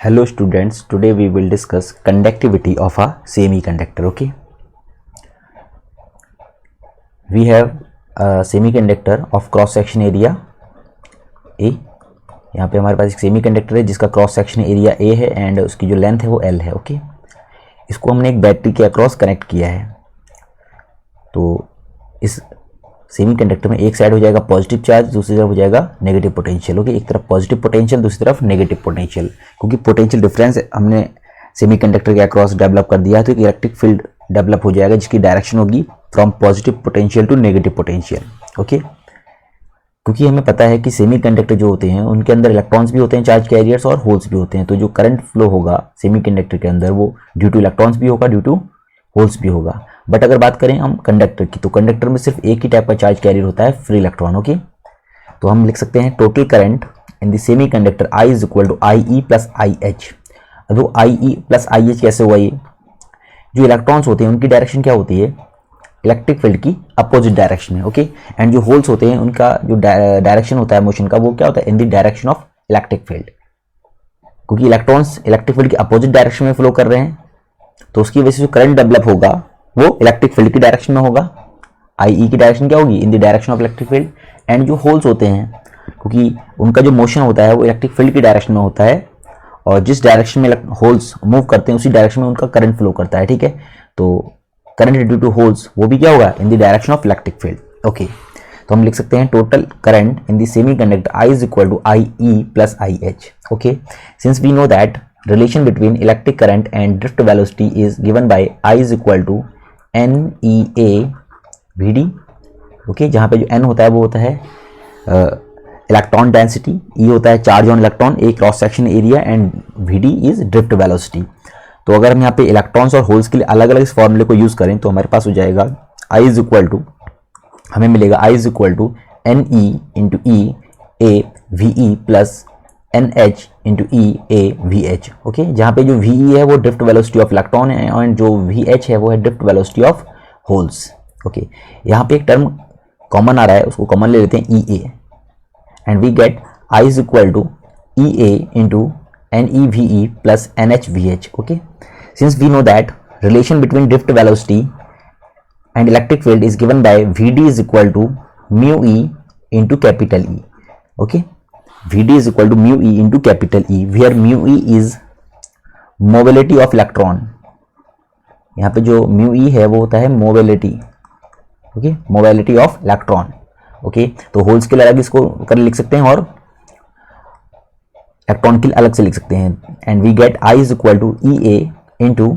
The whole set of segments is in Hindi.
Hello students, today we will discuss conductivity of a semiconductor. Okay, we have a semiconductor of cross section area A. यहाँ पे हमारे पास एक सेमीकंडक्टर है जिसका क्रॉस सेक्शन एरिया A है एंड उसकी जो लेंथ है वो L है. ओके, इसको हमने एक बैटरी के अक्रॉस कनेक्ट किया है. तो इस सेमीकंडक्टर में एक साइड हो जाएगा पॉजिटिव चार्ज, दूसरी तरफ हो जाएगा नेगेटिव पोटेंशियल. ओके, एक तरफ पॉजिटिव पोटेंशियल, दूसरी तरफ नेगेटिव पोटेंशियल. क्योंकि पोटेंशियल डिफरेंस हमने सेमीकंडक्टर के अक्रॉस डेवलप कर दिया है तो एक इलेक्ट्रिक फील्ड डेवलप हो जाएगा जिसकी डायरेक्शन होगी from positive potential to negative potential. Okay, क्योंकि हमें पता है कि सेमीकंडक्टर जो होते हैं उनके अंदर इलेक्ट्रॉन्स भी होते हैं, चार्ज कैरियर्स और होल्स भी होते हैं. तो जो करंट फ्लो होगा सेमीकंडक्टर के अंदर वो ड्यू टू इलेक्ट्रॉन्स भी होगा, ड्यू टू होल्स भी होगा. बट अगर बात करें हम कंडक्टर की तो कंडक्टर में सिर्फ एक ही टाइप का चार्ज कैरियर होता है, फ्री इलेक्ट्रॉन. ओके, तो हम लिख सकते हैं total current in the semiconductor I is equal to IE plus IH. अब वो IE प्लस IH कैसे हुआ? ये जो इलेक्ट्रॉन्स होते हैं उनकी डायरेक्शन क्या होती है? इलेक्ट्रिक फील्ड की अपोजिट डायरेक्शन है. ओके, एंड जो होल्स होते हैं उनका जो डायरेक्शन होता है मोशन का वो क्या होता है? इन the direction of electric field. क्योंकि इलेक्ट्रॉन्स इलेक्ट्रिक फील्ड की अपोजिट डायरेक्शन में फ्लो कर रहे हैं तो उसकी वजह से जो करंट डेवलप होगा वो इलेक्ट्रिक फील्ड की डायरेक्शन में होगा. IE की डायरेक्शन क्या होगी? इन the direction of electric field. And जो होल्स होते हैं क्योंकि उनका जो मोशन होता है वो इलेक्ट्रिक फील्ड की डायरेक्शन में होता है और जिस डायरेक्शन में होल्स मूव करते हैं उसी डायरेक्शन में उनका करंट फ्लो करता है. ठीक है, तो करंट ड्यू टू होल्स वो भी क्या होगा? In the direction of electric field. Okay, तो हम लिख सकते हैं total current in the semiconductor I is equal to IE plus IH. Okay, since we know that relation between electric current and drift velocity is given by I is equal to NEA VD. Okay, जहाँ पे जो N होता है वो होता है इलेक्ट्रॉन डेंसिटी, E होता है charge on electron, A cross section area and VD is drift velocity. तो अगर हम यहाँ पे इलेक्ट्रॉन्स और होल्स के लिए अलग अलग इस फॉर्मूले को यूज करें तो हमारे पास हो जाएगा I इज इक्वल टू, हमें मिलेगा I is equal to NE into E A VE plus NH into E A VH. Okay, जहाँ पे जो VE है वो ड्रिफ्ट वेलोसिटी ऑफ इलेक्ट्रॉन है और जो VH है वो है drift velocity of holes. Okay, यहाँ पे एक टर्म कॉमन आ रहा है उसको कॉमन ले लेते हैं EA and we get I is equal to EA into NEVE plus NHVH. Okay, since we know that relation between drift velocity and electric field is given by VD is equal to mu E into capital E. Okay, VD is equal to mu E into capital E, where mu E is mobility of electron. यहाँ पे जो mu E है वो होता है mobility. Okay, mobility of electron. Okay, तो होल्स के लिए अलग इसको कर लिख सकते हैं और इलेक्ट्रॉन के लिए अलग से लिख सकते हैं. And we get I is equal to EA into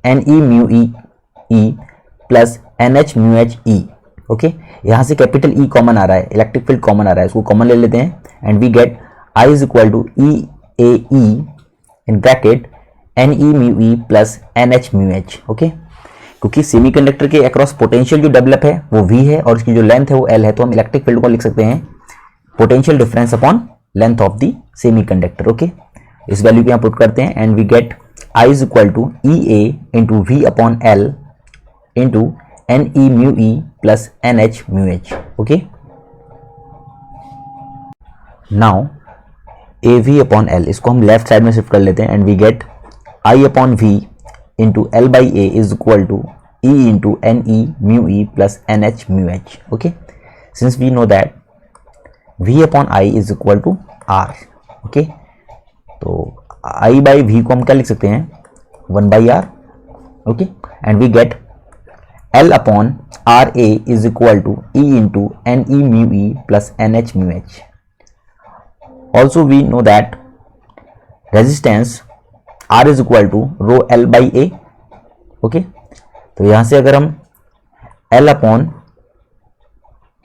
NE mu E plus NH mu H E. Okay, यहाँ से कैपिटल E कॉमन आ रहा है, इलेक्ट्रिक फील्ड कॉमन आ रहा है, इसको कॉमन ले लेते हैं and we get I is equal to EAE in bracket NE mu E plus NH mu H. Okay, क्योंकि सेमीकंडक्टर के अक्रॉस पोटेंशियल जो डेवलप है वो V है और उसकी जो लेंथ है वो L है तो हम इलेक्ट्रिक फील्ड को लिख सकते हैं potential difference upon length of the semiconductor. Okay, इस वैल्यू को यहाँ पुट करते हैं and we get I is equal to EA into V upon L into NE mu E plus NH mu H. Okay, now AV upon L इसको हम लेफ्ट साइड में शिफ्ट कर लेते हैं and we get I upon V into L by A is equal to E into NE mu E plus NH mu H. Okay, since we know that V upon I is equal to R. Okay, तो I बाई V को हम क्या लिख सकते हैं? 1 by R. Okay, and we get L upon RA is equal to E into NE mu E plus NH mu H. Also we know that resistance R is equal to rho L by A. Okay, तो यहाँ से अगर हम L अपॉन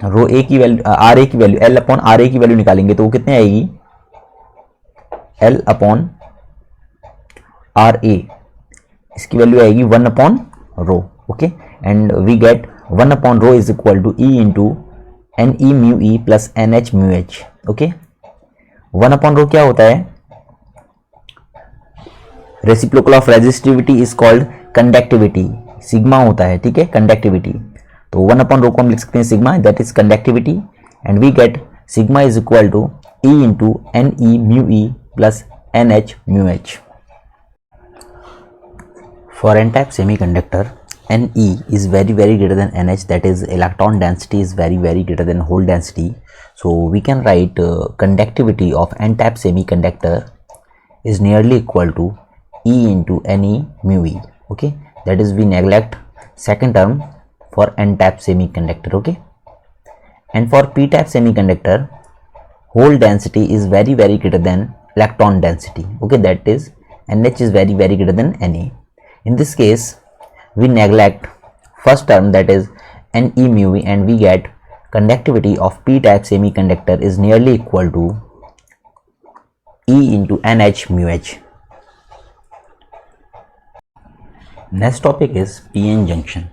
रो A की वैल्यू RA की वैल्यू L अपॉन RA की वैल्यू निकालेंगे तो वो कितने आएगी? L अपॉन RA इसकी वैल्यू आएगी 1 upon rho. Okay, and we get 1 upon rho is equal to E into NE mu E plus NH mu H. Okay, 1 upon rho क्या होता है? Reciprocal of resistivity is called conductivity, sigma होता है. ठीक है, कंडक्टिविटी. तो 1 अपॉन रो को हम लिख सकते हैं sigma, that is conductivity and we get sigma is equal to E into NE mu E plus NH mu H. For n-type semiconductor, Ne is very greater than NH, that is electron density is very greater than hole density. So we can write conductivity of n-type semiconductor is nearly equal to E into Ne mu E. Okay, that is we neglect second term for n-type semiconductor. Okay, and for p-type semiconductor, hole density is very greater than electron density. Okay, that is NH is very greater than Na. In this case, we neglect first term, that is Ne mu E, and we get conductivity of p-type semiconductor is nearly equal to E into NH mu H. Next topic is PN junction.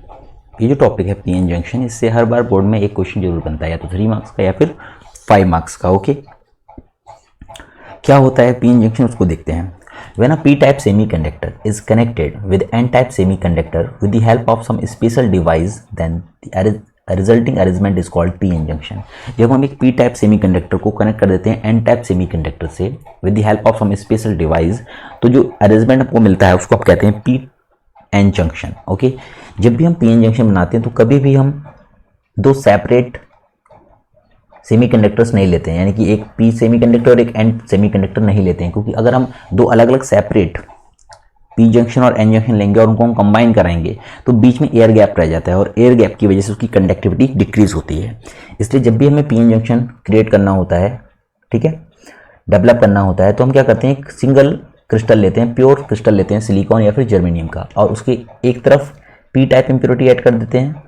ये जो टॉपिक है पीएन जंक्शन, इससे हर बार बोर्ड में एक क्वेश्चन जरूर बनता है, या तो 3 मार्क्स का या फिर 5 मार्क्स का। ओके, क्या होता है पीएन जंक्शन, उसको देखते हैं। When a p-type semiconductor is connected with n-type semiconductor with the help of some special device, then the resulting arrangement is called p-n junction. जब हम एक p-type semiconductor को कनेक्ट कर देते हैं n-type semiconductor से with the help of some special device, तो जो arrangement आपको मिलता है उसको आप कहते हैं p-n junction. ओके, जब भी हम p-n junction बनाते हैं तो कभी भी हम दो सेपरेट सेमीकंडक्टर्स नहीं लेते हैं, यानी कि एक पी सेमीकंडक्टर और एक एन सेमीकंडक्टर नहीं लेते हैं, क्योंकि अगर हम दो अलग अलग सेपरेट पी जंक्शन और एन जंक्शन लेंगे और उनको हम कंबाइन कराएंगे तो बीच में एयर गैप रह जाता है, और एयर गैप की वजह से उसकी कंडक्टिविटी डिक्रीज होती है। इसलिए जब भी हमें पी एन जंक्शन क्रिएट करना होता है, ठीक है, डेवलप करना होता है, तो हम क्या करते हैं, एक सिंगल क्रिस्टल लेते हैं, प्योर क्रिस्टल लेते हैं सिलिकॉन या फिर जर्मेनियम का, और उसकी एक तरफ पी टाइप इम्प्योरिटी ऐड कर देते हैं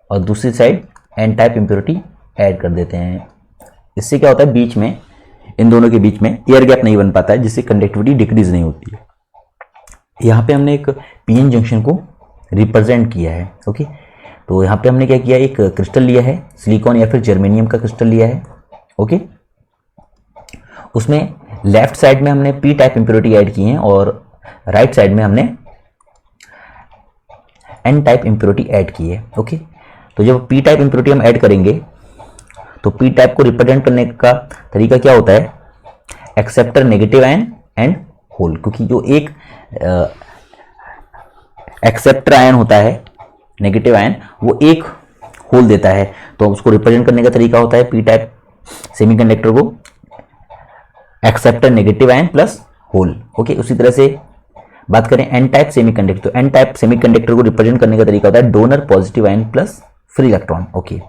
और दूसरी side N type impurity add कर देते हैं। इससे क्या होता है, बीच में इन दोनों के बीच में एयर गैप नहीं बन पाता है, जिससे कंडक्टिविटी डिक्रीज नहीं होती है। यहाँ पे हमने एक पीएन जंक्शन को रिप्रेजेंट किया है। ओके, तो यहाँ पे हमने क्या किया, एक क्रिस्टल लिया है, सिलिकॉन या फिर जर्मेनियम का क्रिस्टल लिया है। ओके, उसमें लेफ्ट साइड में हमने पी टाइप इम्प्योरिटी ऐड की है और राइट साइड में हमने एन टाइप इम्प्योरिटी ऐड की है। ओके, तो जब पी टाइप इम्प्योरिटी हम ऐड करेंगे तो पी टाइप को रिप्रेजेंट करने का तरीका क्या होता है, acceptor negative ion and hole, क्योंकि जो एक एक्सेप्टर आयन होता है नेगेटिव आयन, वो एक होल देता है, तो उसको रिप्रेजेंट करने का तरीका होता है पी टाइप सेमीकंडक्टर को acceptor negative ion plus hole. Okay, उसी तरह से बात करें एन टाइप सेमीकंडक्टर, तो एन टाइप सेमीकंडक्टर को रिप्रेजेंट करने का तरीका होता है donor positive ion plus free electron. Okay,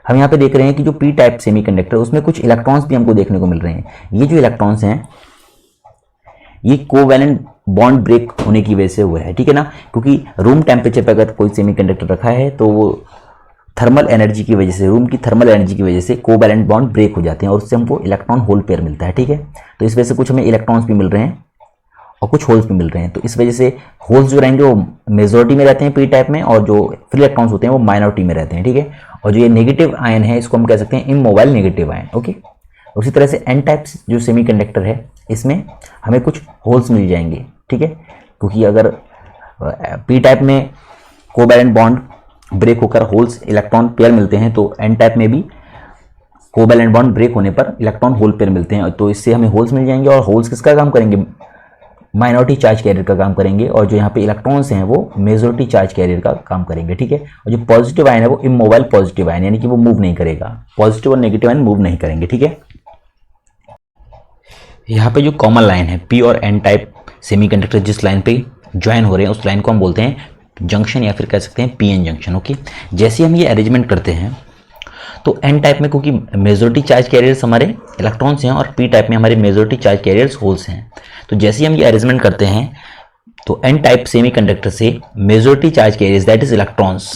हम यहाँ पे देख रहे हैं कि जो पी टाइप सेमीकंडक्टर उसमें कुछ इलेक्ट्रॉन्स भी हमको देखने को मिल रहे हैं। ये जो इलेक्ट्रॉन्स हैं ये कोवैलेंट बॉन्ड ब्रेक होने की वजह से हुआ है, ठीक है ना, क्योंकि रूम टेम्परेचर पर अगर कोई सेमीकंडक्टर रखा है तो वो थर्मल एनर्जी की वजह से, रूम की थर्मल एनर्जी की वजह से कोवैलेंट बॉन्ड ब्रेक हो जाते हैं और उससे हमको इलेक्ट्रॉन होल पेयर मिलता है। ठीक है, तो इस वजह से कुछ हमें इलेक्ट्रॉन्स भी मिल रहे हैं और कुछ होल्स भी मिल रहे हैं। तो इस वजह से होल्स जो रहेंगे वो मेजॉरिटी में रहते हैं पी टाइप में, और जो फ्री इलेक्ट्रॉन्स होते हैं वो माइनॉरिटी में रहते हैं। ठीक है, और जो ये नेगेटिव आयन है इसको हम कह सकते हैं इमोबाइल नेगेटिव आयन। ओके, उसी तरह से एन टाइप जो सेमीकंडक्टर है इसमें हमें कुछ होल्स मिल जाएंगे। ठीक है, क्योंकि अगर पी टाइप में कोवैलेंट बॉन्ड ब्रेक होकर होल्स इलेक्ट्रॉन पेयर मिलते हैं, तो एन टाइप में भी कोवैलेंट बॉन्ड ब्रेक होने पर इलेक्ट्रॉन होल पेयर मिलते हैं, तो इससे हमें होल्स मिल जाएंगे। और होल्स किसका काम करेंगे, माइनॉरिटी चार्ज कैरियर का काम करेंगे, और जो यहाँ पे इलेक्ट्रॉन्स हैं वो मेजॉरिटी चार्ज कैरियर का काम करेंगे। ठीक है, और जो पॉजिटिव आयन है वो इमोबाइल पॉजिटिव आयन, यानी कि वो मूव नहीं करेगा, पॉजिटिव और नेगेटिव आयन मूव नहीं करेंगे। ठीक है, यहाँ पे जो कॉमन लाइन है पी और एन टाइप सेमीकंडक्टर जिस लाइन पे ज्वाइन हो रहे हैं उस लाइन को हम बोलते हैं जंक्शन या फिर कह सकते हैं पीएन जंक्शन। ओके, जैसे हम ये अरेंजमेंट करते हैं तो एन टाइप में क्योंकि मेजॉरिटी चार्ज कैरियर्स हमारे इलेक्ट्रॉन्स हैं और पी टाइप में हमारे मेजॉरिटी चार्ज कैरियर्स होल्स हैं, तो जैसे ही हम ये अरेंजमेंट करते हैं तो एन टाइप सेमीकंडक्टर से majority charge carriers that is electrons,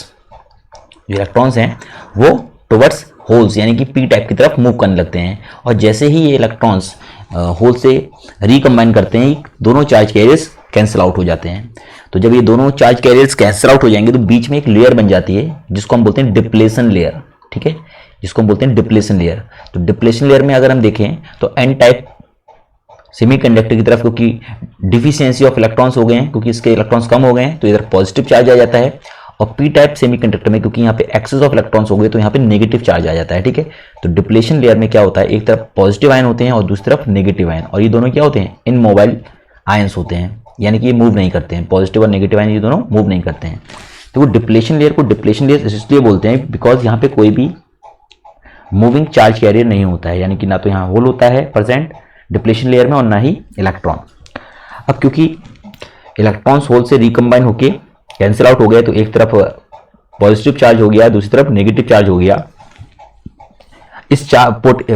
जो इलेक्ट्रॉन्स हैं वो टुवर्ड्स होल्स यानी कि पी टाइप की तरफ मूव करने लगते हैं, और जैसे ही ये इलेक्ट्रॉन्स होल से रिकम्बाइन करते हैं दोनों चार्ज कैरियर्स कैंसिल आउट हो जाते हैं। तो जब ये दोनों चार्ज कैरियर्स कैंसिल आउट हो जाएंगे तो बीच में एक लेयर बन जाती है जिसको हम बोलते हैं डिप्लेशन लेयर। ठीक है, जिसको हम बोलते हैं डिप्लेशन लेयर। तो डिप्लेशन लेयर में अगर हम देखें तो एन टाइप सेमीकंडक्टर की तरफ क्योंकि डिफिशियंसी ऑफ इलेक्ट्रॉन्स हो गए हैं, क्योंकि इसके इलेक्ट्रॉन्स कम हो गए हैं, तो इधर पॉजिटिव चार्ज आ जाता है, और पी टाइप सेमीकंडक्टर में क्योंकि यहाँ पे एक्सेस ऑफ इलेक्ट्रॉन्स हो गए तो यहाँ पे नेगेटिव चार्ज आ जाता है, ठीक है। तो डिप्लेशन लेयर में क्या होता है, एक तरफ पॉजिटिव आयन होते हैं और दूसरी तरफ नेगेटिव आयन, और ये दोनों क्या होते हैं, इनमोबाइल आयंस होते हैं, यानी कि ये मूव नहीं करते हैं, पॉजिटिव और नेगेटिव आयन ये दोनों मूव नहीं करते हैं। तो वो डिप्लेशन लेयर को डिप्लेशन लेयर इसलिए बोलते हैं बिकॉज यहाँ पे कोई भी मूविंग चार्ज कैरियर नहीं होता है, यानी कि ना तो यहाँ होल होता है प्रेजेंट डिप्लेशन लेयर में और ना ही इलेक्ट्रॉन। अब क्योंकि इलेक्ट्रॉन्स होल से रिकम्बाइन होके कैंसिल आउट हो गए तो एक तरफ पॉजिटिव चार्ज हो गया, दूसरी तरफ नेगेटिव चार्ज हो गया।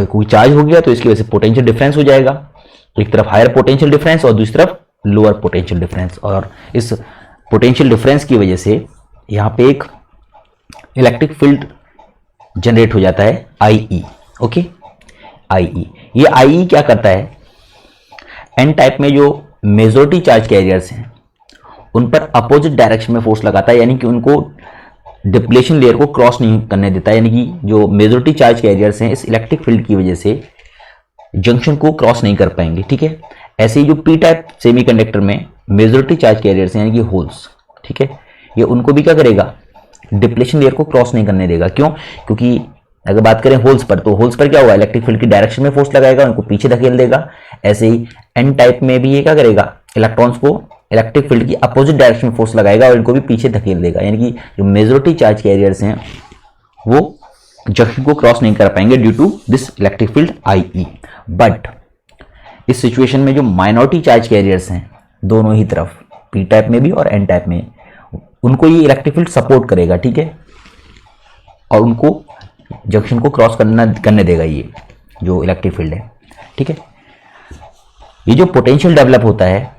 कोई चार्ज हो गया तो इसकी वजह से पोटेंशियल डिफरेंस हो जाएगा, एक तरफ हायर पोटेंशियल डिफरेंस और दूसरी तरफ लोअर पोटेंशियल डिफरेंस, और इस पोटेंशियल डिफरेंस की वजह से यहाँ पे एक इलेक्ट्रिक फील्ड जनरेट हो जाता है IE, ओके IE। ये IE क्या करता है, एन टाइप में जो मेजॉरिटी चार्ज कैरियर्स हैं उन पर अपोजिट डायरेक्शन में फोर्स लगाता है, यानी कि उनको डिप्लेशन लेयर को क्रॉस नहीं करने देता है, यानी कि जो मेजॉरिटी चार्ज कैरियर्स हैं इस इलेक्ट्रिक फील्ड की वजह से जंक्शन को क्रॉस नहीं कर पाएंगे, ठीक है। ऐसे ही जो पी टाइप सेमीकंडक्टर में मेजॉरिटी चार्ज कैरियर्स हैं यानी कि होल्स, ठीक है, ये उनको भी क्या करेगा, डिप्लेशन लेयर को क्रॉस नहीं करने देगा। क्यों, क्योंकि अगर बात करें होल्स पर तो होल्स पर क्या होगा, इलेक्ट्रिक फील्ड की डायरेक्शन में फोर्स लगाएगा, उनको पीछे धकेल देगा। ऐसे ही एन टाइप में भी ये क्या करेगा, इलेक्ट्रॉन्स को इलेक्ट्रिक फील्ड की अपोजिट डायरेक्शन में फोर्स लगाएगा और इनको भी पीछे धकेल देगा, यानी कि जो मेजॉरिटी चार्ज कैरियर्स हैं वो जंक्शन को क्रॉस नहीं कर पाएंगे due to this electric field IE। But इस सिचुएशन में जो माइनॉरिटी चार्ज कैरियर्स हैं दोनों ही तरफ, पी टाइप में भी और एन टाइप में, उनको ये इलेक्ट्रिक फील्ड सपोर्ट करेगा, ठीक है, और उनको जंक्शन को क्रॉस करने देगा ये जो इलेक्ट्रिक फील्ड है, ठीक है। ये जो पोटेंशियल डेवलप होता है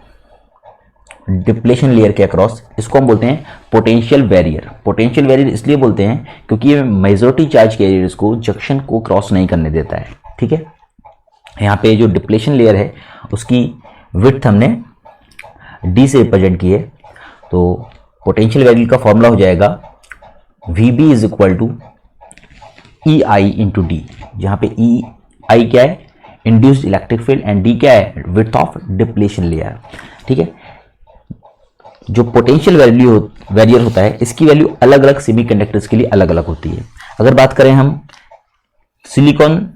डिप्लेशन लेयर के अक्रॉस, इसको हम बोलते हैं पोटेंशियल बैरियर। पोटेंशियल बैरियर इसलिए बोलते हैं क्योंकि ये मेजॉरिटी चार्ज कैरियर्स को जंक्शन को क्रॉस नहीं करने देता है, ठीक है। यहाँ पे जो डिप्लेशन लेयर है उसकी विड्थ हमने D से रिप्रेजेंट की है, तो पोटेंशियल बैरियर का फॉर्मूला हो जाएगा VB is equal to EI into D, जहाँ पे EI क्या है, induced electric field, and D क्या है, विड्थ ऑफ डिप्लेशन लेयर, ठीक है। जो पोटेंशियल बैरियर होता है इसकी वैल्यू अलग अलग सेमीकंडक्टर्स के लिए अलग अलग होती है। अगर बात करें हम सिलिकॉन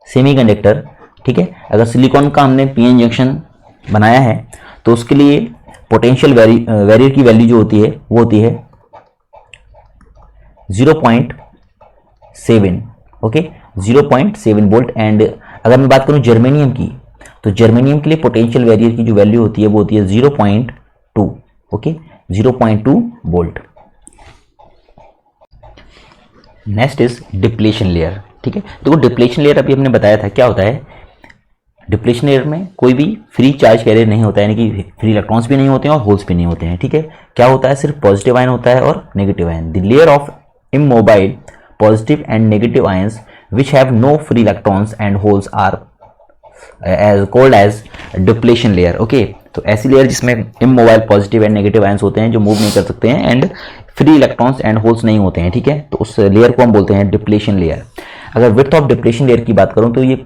सेमीकंडक्टर, ठीक है, अगर सिलिकॉन का हमने PN जंक्शन बनाया है तो उसके लिए पोटेंशियल बैरियर की वैल्यू जो होती है वो होती है 0.7, ओके 0.7 वोल्ट। एंड अगर मैं बात करूं जर्मेनियम की तो जर्मेनियम के लिए पोटेंशियल बैरियर की जो वैल्यू होती है वो होती है 0.2, okay 0.2 volt. Next is depletion layer, ठीक है। तो डिप्लेशन लेयर अभी हमने बताया था क्या होता है, डिप्लेशन लेयर में कोई भी फ्री चार्ज कैरियर नहीं होता है, यानी कि फ्री इलेक्ट्रॉन्स भी नहीं होते हैं और होल्स भी नहीं होते हैं, ठीक है। क्या होता है, सिर्फ पॉजिटिव आयन होता है और negative ion. The layer of immobile positive and negative ions which have no free electrons and holes are as called as depletion layer, okay. तो ऐसी लेयर जिसमें immobile positive and negative ions होते हैं जो मूव नहीं कर सकते हैं and free electrons and holes नहीं होते हैं, ठीक है, तो उस लेयर को हम बोलते हैं डिप्लेशन लेयर। अगर विड्थ ऑफ डिप्लेशन लेयर की बात करूं तो ये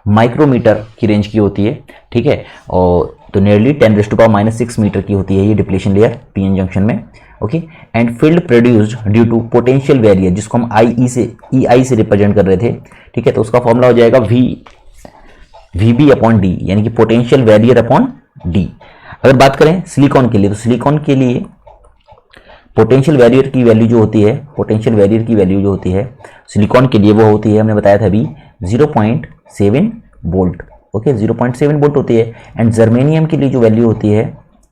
माइक्रोमीटर की रेंज की होती है, ठीक है, और तो नियरली 10⁻⁻⁶ मीटर की होती है ये डिप्लेशन लेयर PN जंक्शन में, okay. And field produced due to potential barrier, जिसको हम EI से रिप्रेजेंट कर रहे थे, ठीक है, तो उसका फॉर्मूला हो जाएगा VB अपॉन D, यानी कि पोटेंशियल बैरियर अपॉन D। अगर बात करें सिलिकॉन के लिए तो सिलिकॉन के लिए पोटेंशियल बैरियर की वैल्यू जो होती है, पोटेंशियल बैरियर की वैल्यू जो होती है सिलिकॉन के लिए वो होती है, हमने बताया था अभी 0.7 वोल्ट, ओके 0.7 वोल्ट होती है। एंड जर्मेनियम के लिए जो वैल्यू होती है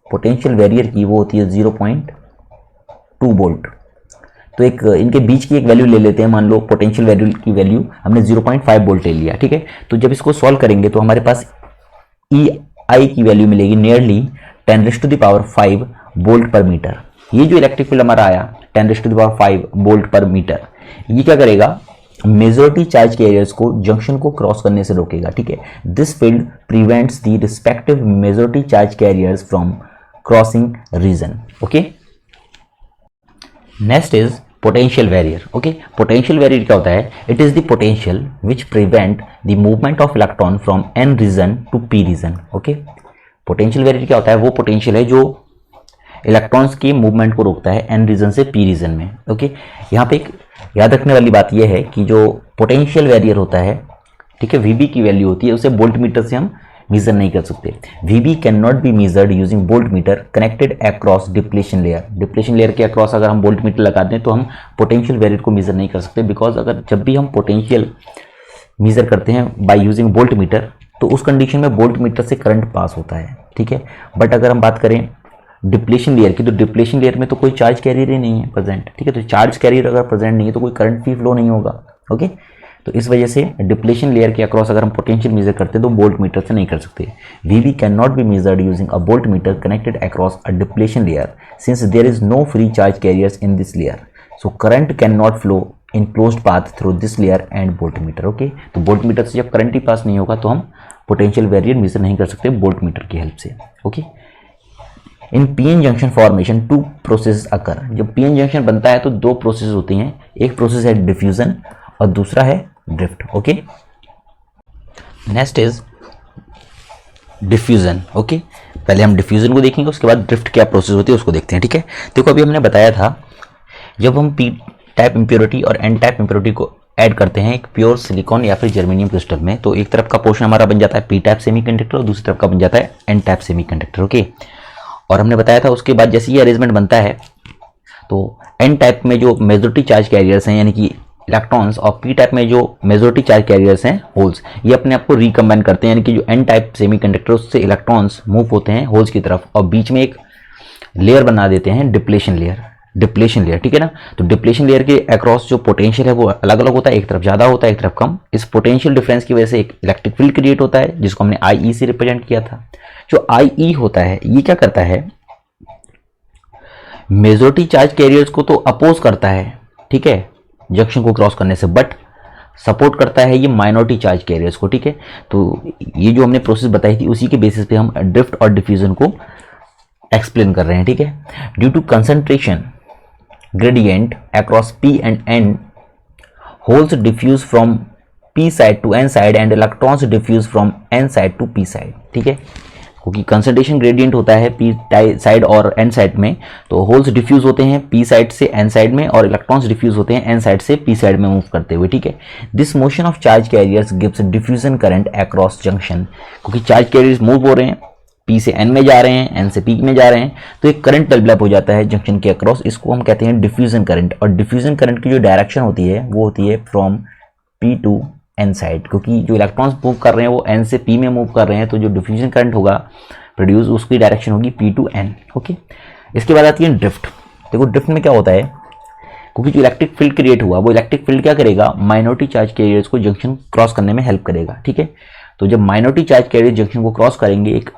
पोटेंशियल बैरियर की वो होती है 0.2 वोल्ट। तो एक इनके बीच की एक वैल्यू ले लेते हैं, मान लो पोटेंशियल बैरियर की वैल्यू हमने 0.5 वोल्ट ले लिया, ठीक है। तो जब इसको सॉल्व करेंगे तो हमारे पास EI की वैल्यू मिलेगी नियरली 10⁵ वोल्ट पर मीटर। ये जो इलेक्ट्रिक फील्ड हमारा आया 10⁵ वोल्ट पर मीटर, ये क्या करेगा, मेजॉरिटी चार्ज कैरियर्स को जंक्शन को क्रॉस करने से रोकेगा, ठीक है। This field prevents the respective majority charge carriers from crossing region, okay. Next is potential barrier, okay. Potential barrier क्या होता है, it is the potential which prevent the movement of electron from N region to P region, okay. Potential barrier क्या होता है, वो पोटेंशियल है जो इलेक्ट्रॉन्स की मूवमेंट को रोकता है एन रीजन से पी रीजन में। ओके, यहाँ पे एक याद रखने वाली बात यह है कि जो पोटेंशियल बैरियर होता है, ठीक है, वीबी की वैल्यू होती है, उसे वोल्ट मीटर से हम मेजर नहीं कर सकते। VB can not be measured using volt meter connected across depletion layer. Depletion layer के अक्रॉस अगर हम वोल्ट मीटर लगा दें तो हम पोटेंशियल बैरियर को मेजर नहीं कर सकते, बिकॉज अगर जब भी हम पोटेंशियल मेजर करते हैं बाय यूजिंग वोल्ट मीटर तो उस कंडीशन में वोल्ट मीटर से करंट पास होता है, ठीक है। बट अगर हम बात करें डिप्लेशन लेयर की, तो डिप्लेशन लेयर में तो कोई चार्ज कैरियर ही नहीं है प्रेजेंट, ठीक है। तो चार्ज कैरियर अगर प्रेजेंट नहीं है तो कोई करंट भी फ्लो नहीं होगा। ओके, तो इस वजह से डिप्लेशन लेयर के अक्रॉस अगर हम पोटेंशियल मेजर करते हैं तो वोल्ट मीटर से नहीं कर सकते। VB can not be measured using a volt meter connected across a depletion layer since there is no free charge carriers in this layer, so current can not flow in closed path through this layer and volt meter. Okay, तो वोल्ट मीटर से जब करंट ही पास नहीं होगा तो हम पोटेंशियल बैरियर मेजर नहीं कर सकते वोल्ट मीटर की हेल्प से। Okay, in PN junction formation to process occur. जब पीएन जंक्शन बनता है तो दो प्रोसेस होती हैं, एक प्रोसेस है डिफ्यूजन और दूसरा है drift. Okay, next is diffusion. Okay, पहले हम डिफ्यूजन को देखेंगे, उसके बाद ड्रिफ्ट क्या प्रोसेस होती है उसको देखते हैं, ठीक है। देखो अभी हमने बताया था जब हम पी टाइप इम्प्योरिटी और एन टाइप इम्प्योरिटी को ऐड करते हैं एक प्योर सिलिकॉन या फिर जर्मेनियम क्रिस्टल में, तो एक तरफ का पोर्शन हमारा बन जाता है पी टाइप सेमीकंडक्टर और दूसरी तरफ का बन जाता है एन टाइप सेमीकंडक्टर। ओके, और हमने बताया था उसके बाद जैसे ये अरेंजमेंट बनता है तो एन टाइप में जो मेजॉरिटी चार्ज कैरियर्स हैं यानी कि इलेक्ट्रॉन्स और पी टाइप में जो मेजॉरिटी चार्ज कैरियर्स हैं होल्स, ये अपने आप को रिकम्बाइन करते हैं, यानी कि जो एन टाइप सेमीकंडक्टर उससे इलेक्ट्रॉन्स मूव होते हैं होल्स की तरफ और बीच में एक लेयर बना देते हैं डिप्लेशन लेयर, ठीक है ना। तो डिप्लेशन लेयर के अक्रॉस जो पोटेंशियल है वो अलग अलग होता है, एक तरफ ज़्यादा होता है एक तरफ कम। इस पोटेंशियल डिफरेंस की वजह से एक इलेक्ट्रिक फील्ड क्रिएट होता है जिसको हमने आई से रिप्रेजेंट किया था। जो आई होता है ये क्या करता है, मेजॉरिटी चार्ज कैरियर्स को तो अपोज करता है, ठीक है, जंक्शन को क्रॉस करने से, बट सपोर्ट करता है ये माइनॉरिटी चार्ज कैरियर्स को, ठीक है। तो ये जो हमने प्रोसेस बताई थी उसी के बेसिस पे हम ड्रिफ्ट और डिफ्यूजन को एक्सप्लेन कर रहे हैं, ठीक है। Due to concentration gradient across P and N, holes diffuse from P side to N side and electrons diffuse from N side to P side, ठीक है। क्योंकि कंसंट्रेशन ग्रेडियंट होता है P साइड और N साइड में, तो होल्स डिफ्यूज होते हैं P साइड से N साइड में और इलेक्ट्रॉन्स डिफ्यूज होते हैं N साइड से P साइड में मूव करते हुए, ठीक है। This motion of charge carriers gives diffusion current across junction, क्योंकि चार्ज कैरियर्स मूव हो रहे हैं P से N में जा रहे हैं, N से P में जा रहे हैं, तो एक करंट डेवलप हो जाता है जंक्शन के अक्रॉस, इसको हम कहते हैं डिफ्यूजन करंट। और डिफ्यूजन करंट की जो डायरेक्शन होती है वो होती है from P to N side, क्योंकि जो इलेक्ट्रॉन्स मूव कर रहे हैं वो N से P में मूव कर रहे हैं, तो जो डिफ्यूजन करंट होगा प्रोड्यूस उसकी डायरेक्शन होगी P टू N। ओके, इसके बाद आती है ड्रिफ्ट। देखो ड्रिफ्ट में क्या होता है, क्योंकि जो इलेक्ट्रिक फील्ड क्रिएट हुआ वो इलेक्ट्रिक फील्ड क्या करेगा, माइनॉरिटी चार्ज कैरियर्स को जंक्शन क्रॉस करने में हेल्प करेगा, ठीक है। तो जब माइनॉरिटी चार्ज कैरियर जंक्शन को क्रॉस करेंगे एक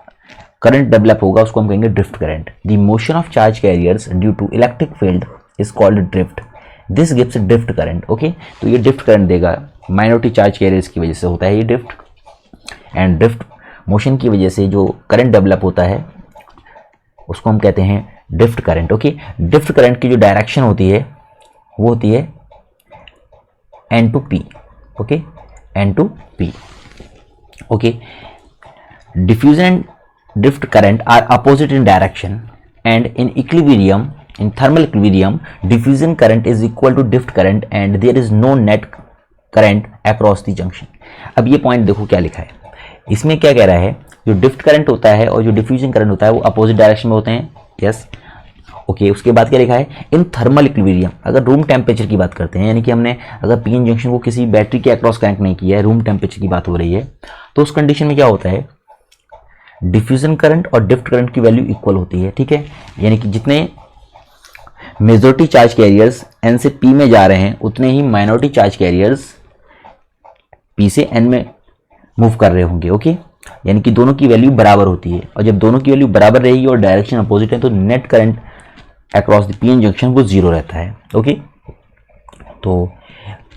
करंट डेवलप होगा, उसको हम कहेंगे drift current. The motion of charge carriers due to electric field is called drift, this gives drift current. Okay, तो ये ड्रिफ्ट करंट देगा, माइनॉरिटी चार्ज कैरियर्स की वजह से होता है ये ड्रिफ्ट, एंड ड्रिफ्ट मोशन की वजह से जो करंट डेवलप होता है उसको हम कहते हैं drift current. Okay, drift current की जो डायरेक्शन होती है वो होती है N to P। Okay, N to P। Okay, diffusion and drift current are opposite in direction and in equilibrium, in thermal equilibrium, diffusion current is equal to drift current and there is no net current across the junction। अब ये पॉइंट देखो क्या लिखा है, इसमें क्या कह रहा है, जो ड्रिफ्ट करंट होता है और जो डिफ्यूजन करंट होता है वो अपोजिट डायरेक्शन में होते हैं, यस। ओके, उसके बाद क्या लिखा है, इन थर्मल इक्विलिब्रियम, अगर रूम टेम्परेचर की बात करते हैं, यानी कि हमने अगर पीएन जंक्शन को किसी बैटरी के अक्रॉस कनेक्ट नहीं किया है, रूम टेम्परेचर की बात हो रही है, तो उस कंडीशन में क्या होता है, डिफ्यूजन करंट और ड्रिफ्ट करंट की वैल्यू इक्वल होती है, ठीक है। यानी कि जितने मेजॉरिटी चार्ज कैरियर्स N से P में जा रहे हैं उतने ही माइनॉरिटी चार्ज कैरियर्स P से N में मूव कर रहे होंगे। ओके, यानी कि दोनों की वैल्यू बराबर होती है, और जब दोनों की वैल्यू बराबर रहेगी और डायरेक्शन अपोजिट है तो net current across the PN junction वो जीरो रहता है। ओके, तो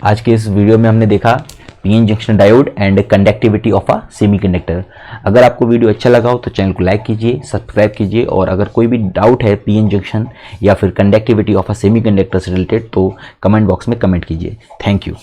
आज के इस वीडियो में हमने देखा PN junction diode and conductivity of a semiconductor. अगर आपको वीडियो अच्छा लगा हो तो चैनल को लाइक कीजिए, सब्सक्राइब कीजिए, और अगर कोई भी डाउट है पीएन जंक्शन या फिर कंडक्टिविटी ऑफ अ सेमीकंडक्टर से रिलेटेड तो कमेंट बॉक्स में कमेंट कीजिए। Thank you.